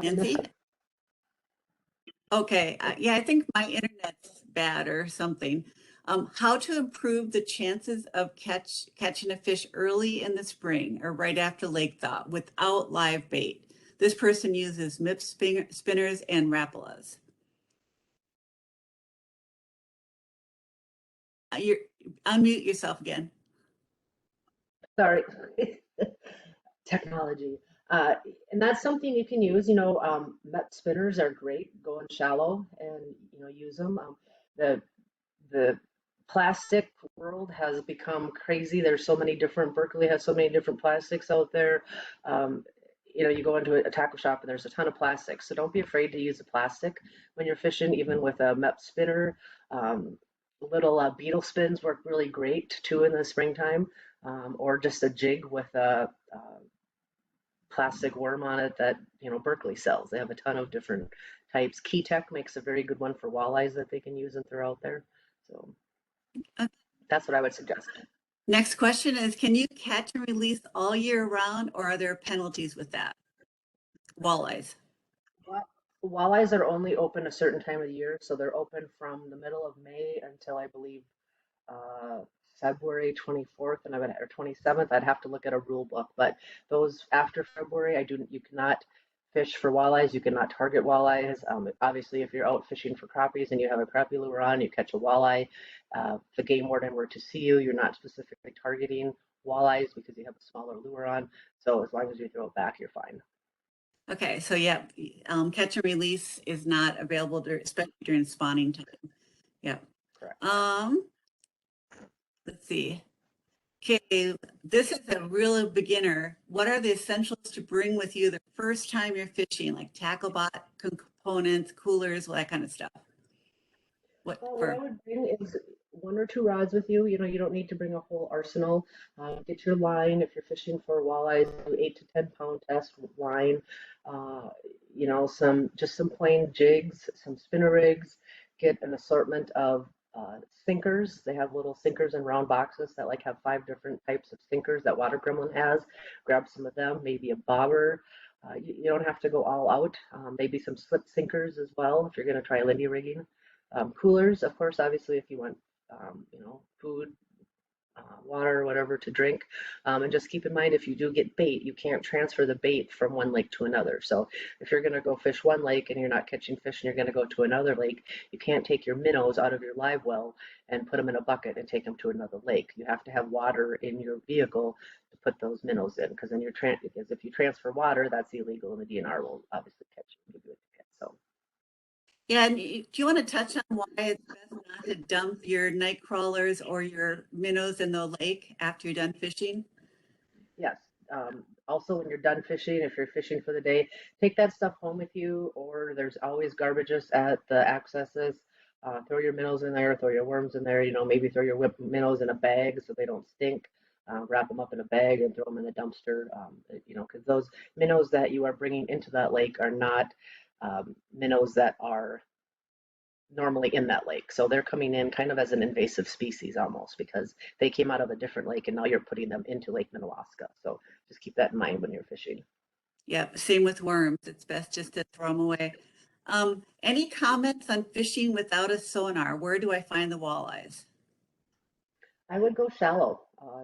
Nancy? Okay, yeah, I think my internet's bad or something. How to improve the chances of catching a fish early in the spring or right after lake thaw without live bait? This person uses MIP spinners and Rapalas. You unmute yourself again. Sorry, technology. And that's something you can use. You know, Met spinners are great. Go in shallow and, you know, use them. The plastic world has become crazy. There's so many different, Berkeley has so many different plastics out there. Um, you go into a tackle shop and there's a ton of plastic. So don't be afraid to use a plastic when you're fishing, even with a MEP spinner. Um, Little beetle spins work really great too in the springtime, or just a jig with a plastic worm on it that Berkeley sells. They have a ton of different types. Key Tech makes a very good one for walleyes that they can use and throw out there. So that's what I would suggest. Next question is, can you catch and release all year round, or are there penalties with that? Walleyes. Walleyes are only open a certain time of the year, so they're open from the middle of May until I believe uh, February 24th, and or 27th. I'd have to look at a rule book, but those after February, you cannot fish for walleyes. You cannot target walleyes. Obviously, if you're out fishing for crappies and you have a crappie lure on, you catch a walleye. If the game warden were to see you, you're not specifically targeting walleyes because you have a smaller lure on. So as long as you throw it back, you're fine. Okay, so yeah, catch and release is not available, especially during spawning time. Yeah. Correct. Let's see. Okay, this is a real beginner. What are the essentials to bring with you the first time you're fishing, like tackle bot components, coolers, all that kind of stuff? What I would bring is 1 or 2 rods with you. You don't need to bring a whole arsenal. Get your line. If you're fishing for walleyes, do 8 to 10 pound test line. Some plain jigs, some spinner rigs. Get an assortment of sinkers. They have little sinkers in round boxes that have 5 different types of sinkers that Water Gremlin has. Grab some of them. Maybe a bobber. You don't have to go all out. Maybe some slip sinkers as well if you're going to try lindy rigging. Coolers, of course, obviously, if you want, food, water, whatever to drink. And just keep in mind, if you do get bait, you can't transfer the bait from one lake to another. So if you're going to go fish one lake and you're not catching fish and you're going to go to another lake, you can't take your minnows out of your live well and put them in a bucket and take them to another lake. You have to have water in your vehicle to put those minnows in, because because if you transfer water, that's illegal, and the DNR will obviously catch you and give you a ticket. So. Yeah, and do you want to touch on why it's best not to dump your night crawlers or your minnows in the lake after you're done fishing? Yes. Also, when you're done fishing, if you're fishing for the day, take that stuff home with you, or there's always garbages at the accesses. Throw your minnows in there, throw your worms in there, maybe throw your minnows in a bag so they don't stink. Wrap them up in a bag and throw them in the dumpster, because those minnows that you are bringing into that lake are not minnows that are normally in that lake. So they're coming in kind of as an invasive species almost, because they came out of a different lake and now you're putting them into Lake Minnewaska. So just keep that in mind when you're fishing. Yep, same with worms. It's best just to throw them away. Any comments on fishing without a sonar? Where do I find the walleyes? I would go shallow.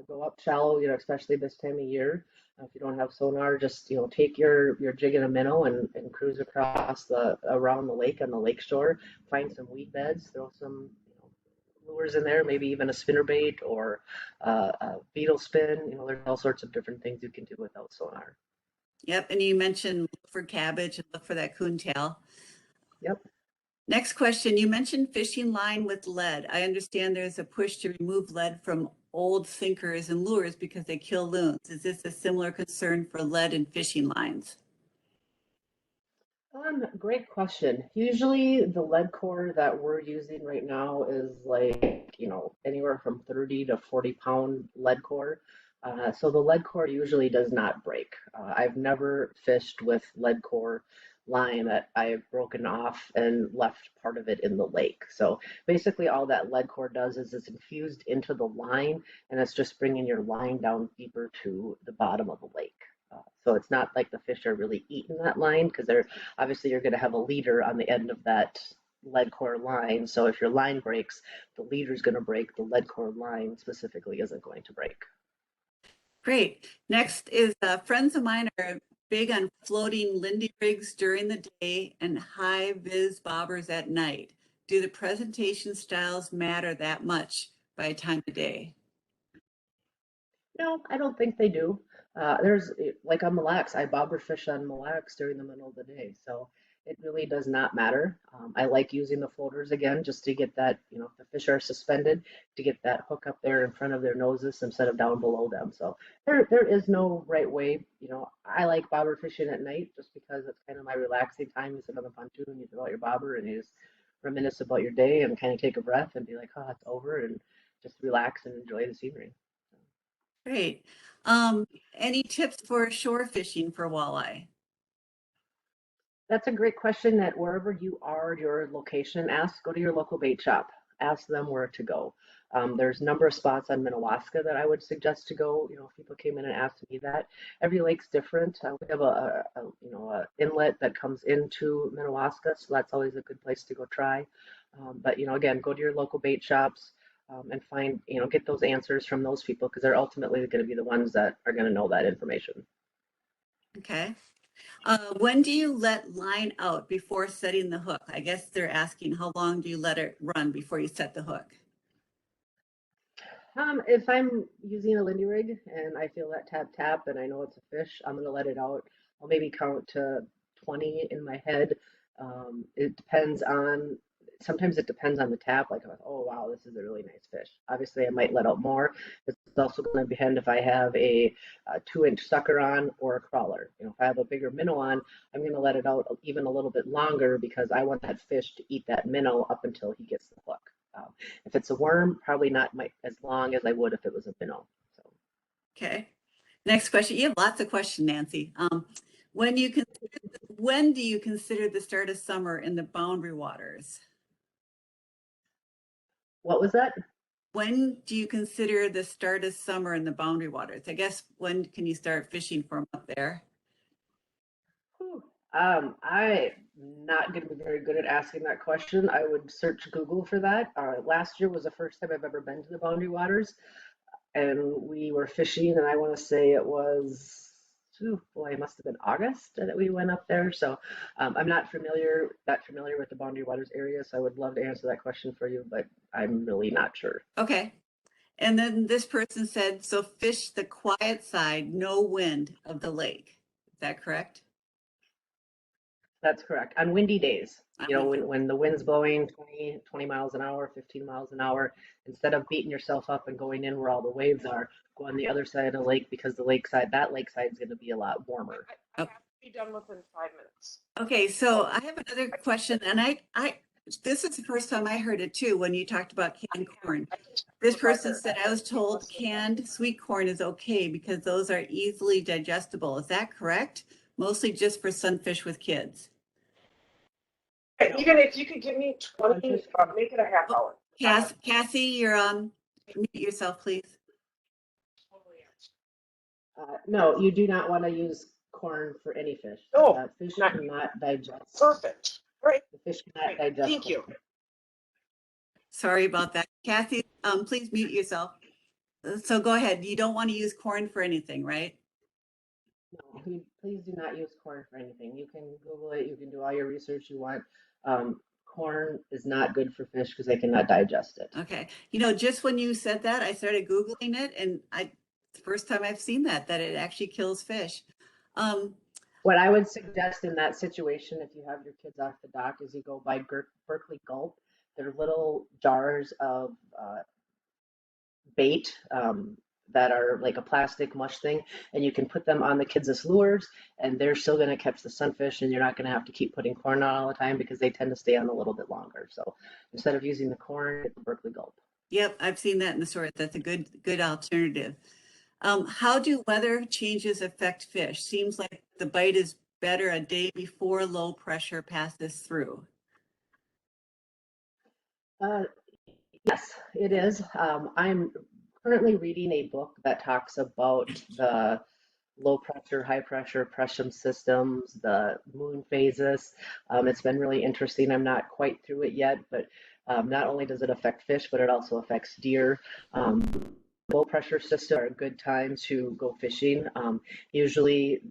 Go up shallow, especially this time of year. If you don't have sonar, just take your jig and a minnow and cruise across around the lake on the lake shore. Find some weed beds, throw some lures in there, maybe even a spinner bait or a beetle spin. There's all sorts of different things you can do without sonar. Yep, and you mentioned look for cabbage and look for that coontail. Yep. Next question, you mentioned fishing line with lead. I understand there's a push to remove lead from old sinkers and lures because they kill loons. Is this a similar concern for lead in fishing lines? Great question. Usually the lead core that we're using right now is anywhere from 30 to 40 pound lead core. So the lead core usually does not break. I've never fished with lead core line that I have broken off and left part of it in the lake. So basically all that lead core does is it's infused into the line, and it's just bringing your line down deeper to the bottom of the lake. So it's not like the fish are really eating that line, because you're going to have a leader on the end of that lead core line. So if your line breaks, the leader is going to break. The lead core line specifically isn't going to break. Great. Next is friends of mine are big on floating lindy rigs during the day and high vis bobbers at night. Do the presentation styles matter that much by time of day? No, I don't think they do. There's like on Mille Lacs, I bobber fish on Mille Lacs during the middle of the day. So it really does not matter. I like using the floaters again just to get that, if the fish are suspended, to get that hook up there in front of their noses instead of down below them. So there is no right way. I like bobber fishing at night just because it's kind of my relaxing time. You sit on the pontoon, you throw out your bobber, and you just reminisce about your day and kind of take a breath and be like, oh, it's over, and just relax and enjoy the scenery. Great. Any tips for shore fishing for walleye? That's a great question that wherever you are, your location, go to your local bait shop, ask them where to go. There's a number of spots on Minnewaska that I would suggest to go. If people came in and asked me that, every lake's different. We have a inlet that comes into Minnewaska, so that's always a good place to go try. But again, go to your local bait shops and find, get those answers from those people because they're ultimately going to be the ones that are going to know that information. Okay. When do you let line out before setting the hook? I guess they're asking how long do you let it run before you set the hook? If I'm using a Lindy rig and I feel that tap tap and I know it's a fish, I'm gonna let it out. I'll maybe count to 20 in my head. It depends on, sometimes it depends on the tap. Like, oh wow, this is a really nice fish. Obviously, I might let out more. It's also going to depend if I have a 2-inch sucker on or a crawler. If I have a bigger minnow on, I'm going to let it out even a little bit longer because I want that fish to eat that minnow up until he gets the hook. If it's a worm, probably not as long as I would if it was a minnow. So. Okay. Next question. You have lots of questions, Nancy. When do you consider the start of summer in the boundary waters? What was that? When do you consider the start of summer in the boundary waters? I guess when can you start fishing for them up there? I'm not going to be very good at asking that question. I would search Google for that. Last year was the first time I've ever been to the Boundary Waters, and we were fishing, and I want to say it was, boy, it must have been August that we went up there. So I'm not familiar with the Boundary Waters area, so I would love to answer that question for you, but I'm really not sure. Okay. And then this person said, so fish the quiet side, no wind of the lake. Is that correct? That's correct. On windy days, when the wind's blowing 20 miles an hour, 15 miles an hour, instead of beating yourself up and going in where all the waves are, go on the other side of the lake because that lakeside is going to be a lot warmer. I have to be done within 5 minutes. Okay, so I have another question, and this is the first time I heard it too when you talked about canned corn. This person said, I was told canned sweet corn is okay because those are easily digestible. Is that correct? Mostly just for sunfish with kids. Even if you could give me 20, make it a half hour. Cassie, you're on. Mute yourself, please. No, you do not want to use corn for any fish. No, fish cannot digest. Perfect. Right. The fish cannot digest. Thank you. Sorry about that. Kathy, please mute yourself. So go ahead. You don't want to use corn for anything, right? No, please do not use corn for anything. You can Google it. You can do all your research you want. Corn is not good for fish because they cannot digest it. Okay. Just when you said that, I started Googling it, and it's the first time I've seen that it actually kills fish. What I would suggest in that situation, if you have your kids off the dock, is you go buy Berkeley Gulp. They're little jars of bait that are like a plastic mush thing, and you can put them on the kids' lures, and they're still going to catch the sunfish, and you're not going to have to keep putting corn on all the time because they tend to stay on a little bit longer. So instead of using the corn, get the Berkeley Gulp. Yep, I've seen that in the store. That's a good alternative. How do weather changes affect fish? Seems like the bite is better a day before low pressure passes through. Yes, it is. I'm currently reading a book that talks about the low pressure, high pressure pressure systems, the moon phases. It's been really interesting. I'm not quite through it yet, but not only does it affect fish, but it also affects deer. Low pressure systems are a good time to go fishing. Usually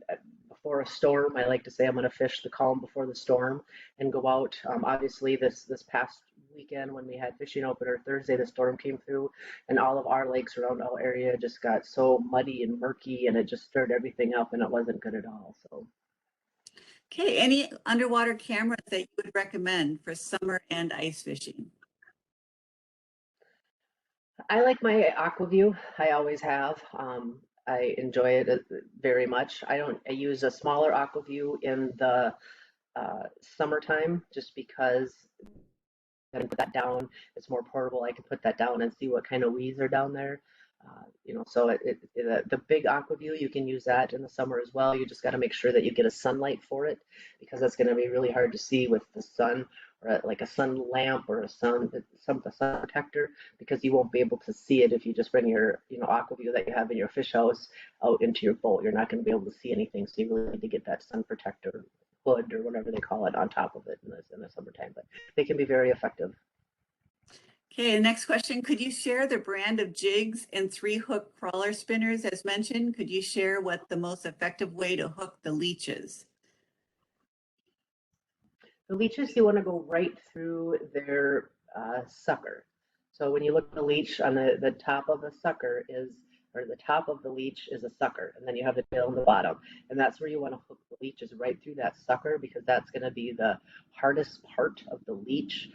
before a storm, I like to say I'm going to fish the calm before the storm and go out. Obviously, this past weekend when we had fishing opener Thursday, the storm came through and all of our lakes around our area just got so muddy and murky, and it just stirred everything up, and it wasn't good at all. So Okay, any underwater cameras that you would recommend for summer and ice fishing? I like my Aquaview. I always have. I enjoy it very much. I use a smaller Aquaview in the summertime just because I can put that down. It's more portable. I can put that down and see what kind of weeds are down there. So the big Aquaview, you can use that in the summer as well. You just got to make sure that you get a sunlight for it because that's going to be really hard to see with the sun or like a sun lamp or a sun protector because you won't be able to see it if you just bring your Aquaview that you have in your fish house out into your boat. You're not going to be able to see anything, so you really need to get that sun protector hood or whatever they call it on top of it in the summertime. But they can be very effective. Okay, next question. Could you share the brand of jigs and 3-hook crawler spinners as mentioned? Could you share what the most effective way to hook the leeches? The leeches, you want to go right through their sucker. So when you look at the leech on the top of the sucker or the top of the leech is a sucker, and then you have the tail on the bottom. And that's where you want to hook the leeches right through that sucker because that's going to be the hardest part of the leech.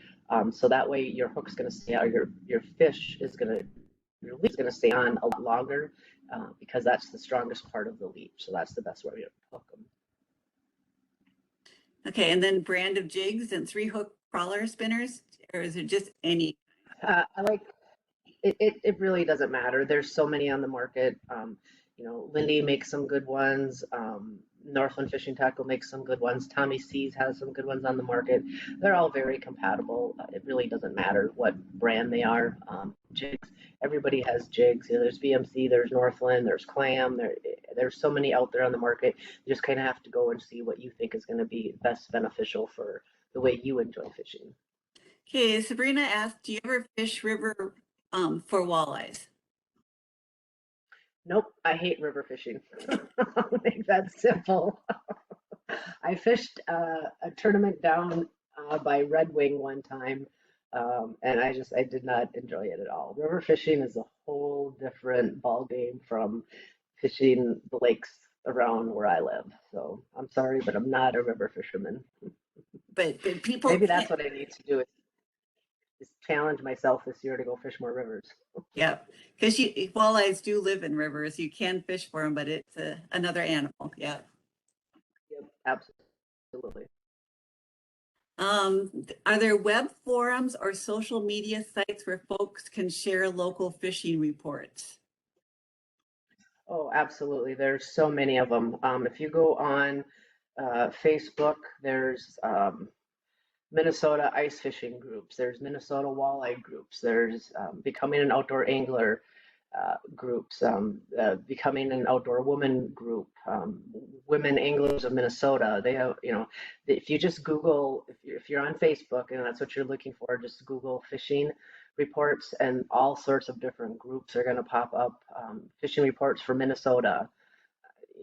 So that way your hook's going to stay out, your leech is going to stay on a lot longer because that's the strongest part of the leech. So that's the best way to hook them. Okay, and then brand of jigs and 3-hook crawler spinners, or is it just any? I like it really doesn't matter. There's so many on the market. Lindy makes some good ones. Northland Fishing Tackle makes some good ones. Tommy C's has some good ones on the market. They're all very compatible. It really doesn't matter what brand they are. Jigs, everybody has jigs. There's VMC, there's Northland, there's Clam. There's so many out there on the market. You just kind of have to go and see what you think is going to be best beneficial for the way you enjoy fishing. Okay, Sabrina asked, do you ever fish river for walleyes? Nope, I hate river fishing. I'll make that simple. I fished a tournament down by Red Wing one time, and I did not enjoy it at all. River fishing is a whole different ball game from fishing the lakes around where I live. So I'm sorry, but I'm not a river fisherman. But people Maybe that's what I need to do is challenge myself this year to go fish more rivers. Yeah, because walleyes do live in rivers. You can fish for them, but it's another animal. Yeah. Yep, absolutely. Are there web forums or social media sites where folks can share local fishing reports? Oh, absolutely. There's so many of them. If you go on Facebook, there's Minnesota ice fishing groups, there's Minnesota walleye groups, there's Becoming an Outdoor Angler groups, Becoming an Outdoor Woman group, Women Anglers of Minnesota. They have, if you just Google, if you're on Facebook and that's what you're looking for, just Google fishing reports and all sorts of different groups are going to pop up. Fishing reports for Minnesota.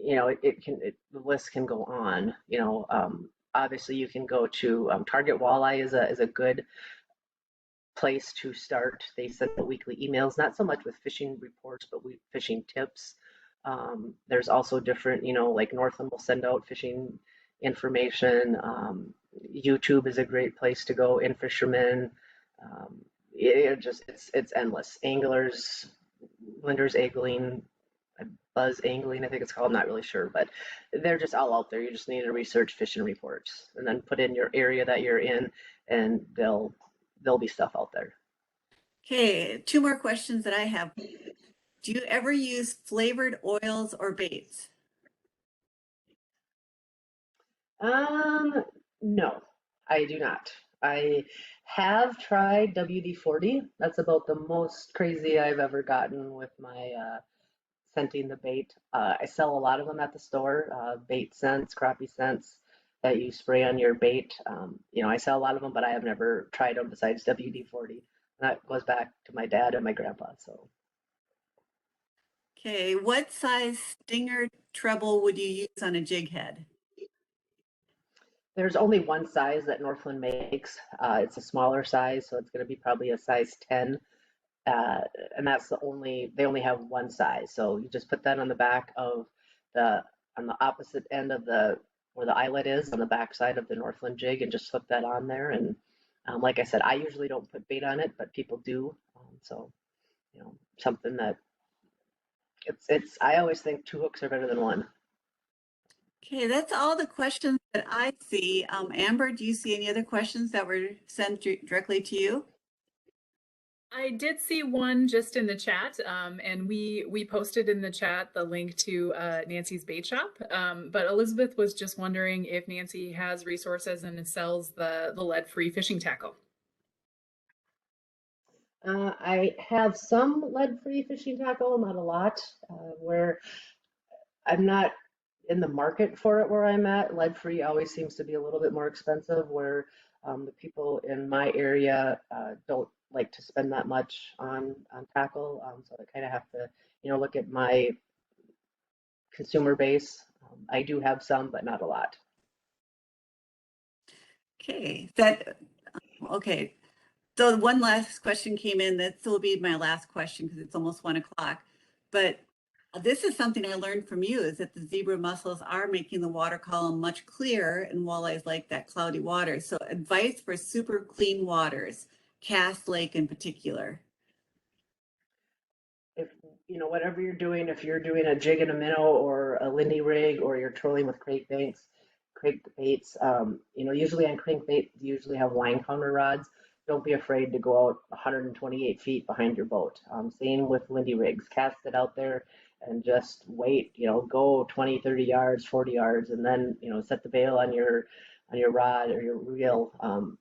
The list can go on. Obviously, you can go to Target Walleye is a good place to start. They send out weekly emails, not so much with fishing reports, but fishing tips. There's also different, like Northland will send out fishing information. YouTube is a great place to go. In Fisherman, it's endless. Anglers, Lenders Angling, Buzz Angling, I think it's called. I'm not really sure, but they're just all out there. You just need to research fishing reports and then put in your area that you're in, and there'll be stuff out there. Okay, 2 more questions that I have. Do you ever use flavored oils or baits? No, I do not. I have tried WD-40. That's about the most crazy I've ever gotten with my scenting the bait. I sell a lot of them at the store, bait scents, crappie scents that you spray on your bait. I sell a lot of them, but I have never tried them besides WD-40. And that goes back to my dad and my grandpa. So. Okay, what size stinger treble would you use on a jig head? There's only one size that Northland makes. It's a smaller size, so it's going to be probably a size 10. And that's they only have one size. So you just put that on the back of on the opposite end of the where the eyelet is on the backside of the Northland jig and just hook that on there. And like I said, I usually don't put bait on it, but people do. So, something that I always think 2 hooks are better than 1. Okay, that's all the questions that I see. Amber, do you see any other questions that were sent directly to you? I did see one just in the chat, and we posted in the chat the link to Nancy's bait shop. But Elizabeth was just wondering if Nancy has resources and sells the lead-free fishing tackle. I have some lead-free fishing tackle, not a lot, where I'm not in the market for it where I'm at. Lead-free always seems to be a little bit more expensive, where the people in my area don't like to spend that much on tackle. So I kind of have to, look at my consumer base. I do have some, but not a lot. Okay, okay. So one last question came in. That will be my last question because it's almost 1 o'clock. But this is something I learned from you, is that the zebra mussels are making the water column much clearer, and walleyes like that cloudy water. So advice for super clean waters, Cass Lake in particular. If whatever you're doing, if you're doing a jig and a minnow or a lindy rig, or you're trolling with crankbaits, usually on crankbait, you usually have line counter rods. Don't be afraid to go out 128 feet behind your boat. Same with lindy rigs. Cast it out there and just wait. Go 20, 30 yards, 40 yards, and then set the bail on your rod or your reel,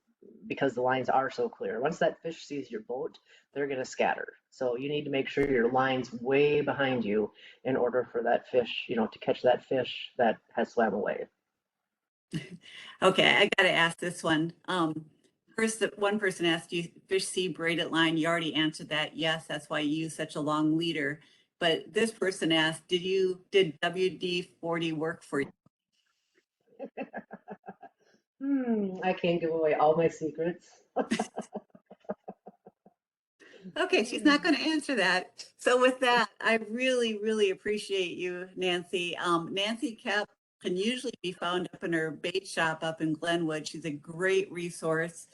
because the lines are so clear. Once that fish sees your boat, they're going to scatter. So you need to make sure your line's way behind you in order for that fish, to catch that fish that has swam away. Okay, I got to ask this one. First, one person asked, do you fish see braided line? You already answered that. Yes, that's why you use such a long leader. But this person asked, did WD-40 work for you? I can't give away all my secrets. Okay, she's not going to answer that. So with that, I really, really appreciate you, Nancy. Nancy Koep can usually be found up in her bait shop up in Glenwood. She's a great resource.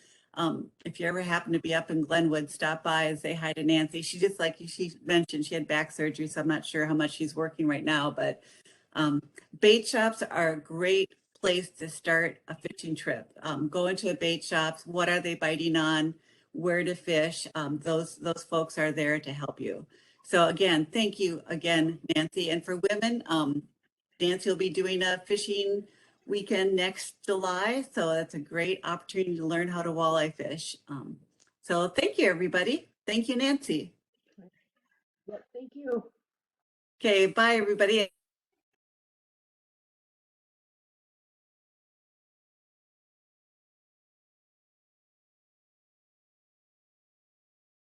If you ever happen to be up in Glenwood, stop by and say hi to Nancy. She just, like she mentioned, she had back surgery, so I'm not sure how much she's working right now, but bait shops are a great place to start a fishing trip. Go into the bait shops. What are they biting on? Where to fish? Those folks are there to help you. So again, thank you again, Nancy. And for women, Nancy will be doing a fishing weekend next July. So that's a great opportunity to learn how to walleye fish. So thank you, everybody. Thank you, Nancy. Yep, thank you. Okay, bye, everybody.